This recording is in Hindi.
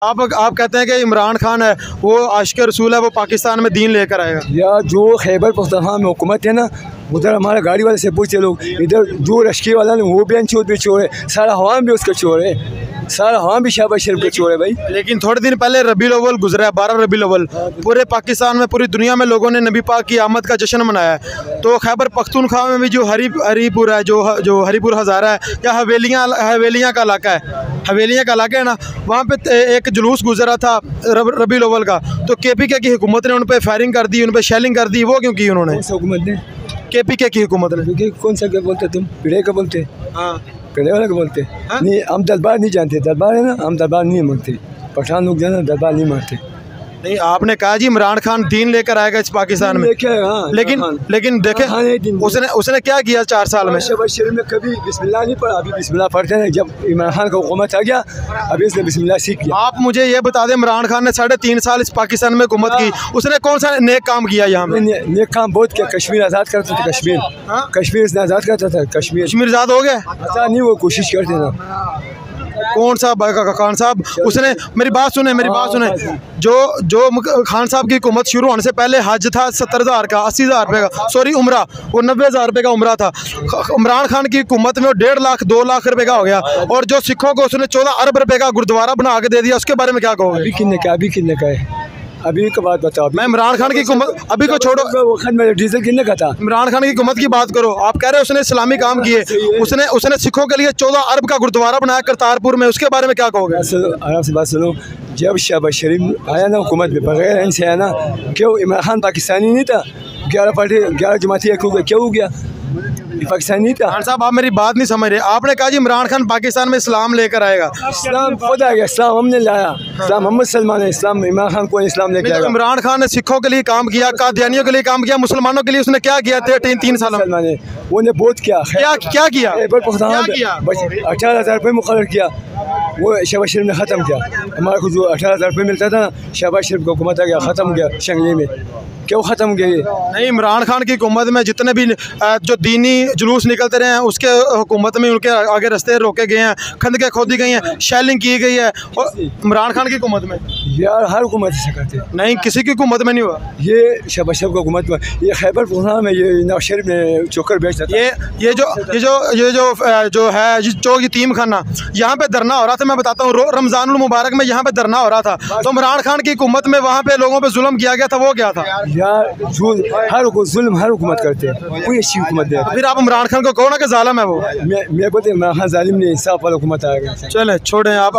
आप कहते हैं कि इमरान खान है वो आशिक रसूल है, वो पाकिस्तान में दीन लेकर आएगा। या जो खैबर पख्तूनख्वा में हुकूमत है ना, उधर हमारा गाड़ी वाले से पूछे लोग, इधर जो लश्की वाला ने वो भी चोर भी चोर है, सारा हवाम भी उसका चोर है, सारा हवाम भी शहबाज शरीफ का चोर है भाई। लेकिन थोड़े दिन पहले रबीउल अव्वल गुजरा है, 12 रबीउल अव्वल, पूरे पाकिस्तान में पूरी दुनिया में लोगों ने नबी पाक की आमद का जश्न मनाया है। तो खैबर पख्तूनख्वा में भी जो हरीपुर है, जो हरीपुर हज़ारा है या हवेलियाँ का इलाका है, हवेलियाँ का इलाका है ना, वहाँ पे एक जुलूस गुजरा था रबीउल अव्वल का, तो KPK की हुकूमत ने उन पर फायरिंग कर दी, उन पर शेलिंग कर दी। वो क्यों की उन्होंने? हुकूमत ने, KPK की हुकूमत ने। कौन सा क्या बोलते तुम? पिड़े का बोलते? हाँ, पिड़े वाला का बोलते? नहीं, हम दरबार नहीं जानते, दरबार है ना, हम दरबार नहीं मारते, पठान लोग जाना दरबार नहीं मारते। नहीं, आपने कहा जी इमरान खान दीन लेकर आएगा इस पाकिस्तान में, लेकिन देखे उसने क्या किया 4 साल में? शहबाज शरीफ ने कभी बिस्मिल्लाह नहीं पढ़ा, अभी बिस्मिल्लाह पढ़ते हैं। जब इमरान खान का हुकूमत आ गया, अभी उसने बिस्मिल्लाह सीख लिया। आप मुझे ये बता दें, इमरान खान ने 3.5 साल इस पाकिस्तान में हुकूमत की, उसने कौन सा नेक काम किया यहाँ में? नेक काम बहुत किया, कश्मीर आज़ाद करता था, कश्मीर इसने आज़ाद करता था, कश्मीर आज़ाद हो गया? आज़ाद नहीं, वो कोशिश करते ना। कौन सा खान साहब? उसने मेरी बात सुने, जो खान साहब की हुकूमत शुरू होने से पहले हज था 70,000 का, 80,000 रुपये का, सॉरी उम्रा, वो 90,000 रुपये का उम्रा था। इमरान खान की हुकूमत में वो 1.5 लाख 2 लाख रुपये का हो गया, और जो सिखों को उसने 14 अरब रुपये का गुरुद्वारा बना के दे दिया, उसके बारे में क्या कहोगे? अभी कितने का है? अभी की बात बताओ। मैं इमरान खान की हुकूमत अभी को छोड़ो, डीजल कितने का था? इमरान खान की हुकूमत की बात करो। आप कह रहे हो उसने इस्लामी काम किए, उसने सिखों के लिए 14 अरब का गुरुद्वारा बनाया करतारपुर में, उसके बारे में क्या कहोगे? आराम से बात सुनो। जब शहबाज शरीफ आया ना हुकूमत में, बगैर इनसे आया ना, क्यों इमरान खान पाकिस्तानी नहीं था? 11 पार्टी 11 जमाती क्यों हो गया? पाकिस्तानी नहीं था। खान साहब आप मेरी बात नहीं समझ रहे। आपने कहा जी इमरान खान पाकिस्तान में इस्लाम लेकर आएगा। इस्लाम खुद आ गया, इस्लाम हमने लाया, इस्लाम मोहम्मद सलमान है, इस्लाम इमरान खान को इस्लाम लेकर आएगा। इमरान खान ने सिखों के लिए काम किया, कादियानियों के लिए काम किया, मुसलमानों के लिए उसने क्या किया? 3 साल में वो ने बहुत किया। क्या किया? 18,000 रुपये मुकर्रर किया, वो शहबाज शरीफ ने ख़त्म किया। हमारे को जो 18,000 रुपये मिलता था, शहबाज शरीफ को हुकूमत आ गया, ख़त्म हो गया शंगली में। क्यों ख़त्म गए? नहीं, इमरान खान की हुकूमत में जितने भी जो दीनी जुलूस निकलते रहे हैं, उसके हुकूमत में उनके आगे रास्ते रोके गए हैं, खंदकें खोदी गई हैं, शेलिंग की गई है। और इमरान खान की हुकूमत में यार हर हुकूमत से करते नहीं, किसी की हुकूमत में नहीं हुआ। ये शहबाज शरीफ की हुकूमत में, ये खैबर पख्तूनख्वा में ये नवाज शरीफ ने चोकर बेचता था। ये यतीम खाना, यहाँ पे धरना हो रहा था। मैं बताता हूँ, रमज़ानुल मुबारक में यहाँ पे धरना हो रहा था, तो इमरान खान की हुकूमत में वहाँ पे लोगों पे जुल्म किया गया था। वो क्या था यार? हर हुकूमत करते हैं, कोई अच्छी हुकूमत नहीं। फिर आप इमरान खान को कहो ना कि जालिम है वो। मैं बोलते इमरान खान जालिम नहीं, इंसाफ वाला हुकूमत आएगा। चले छोड़ें आप।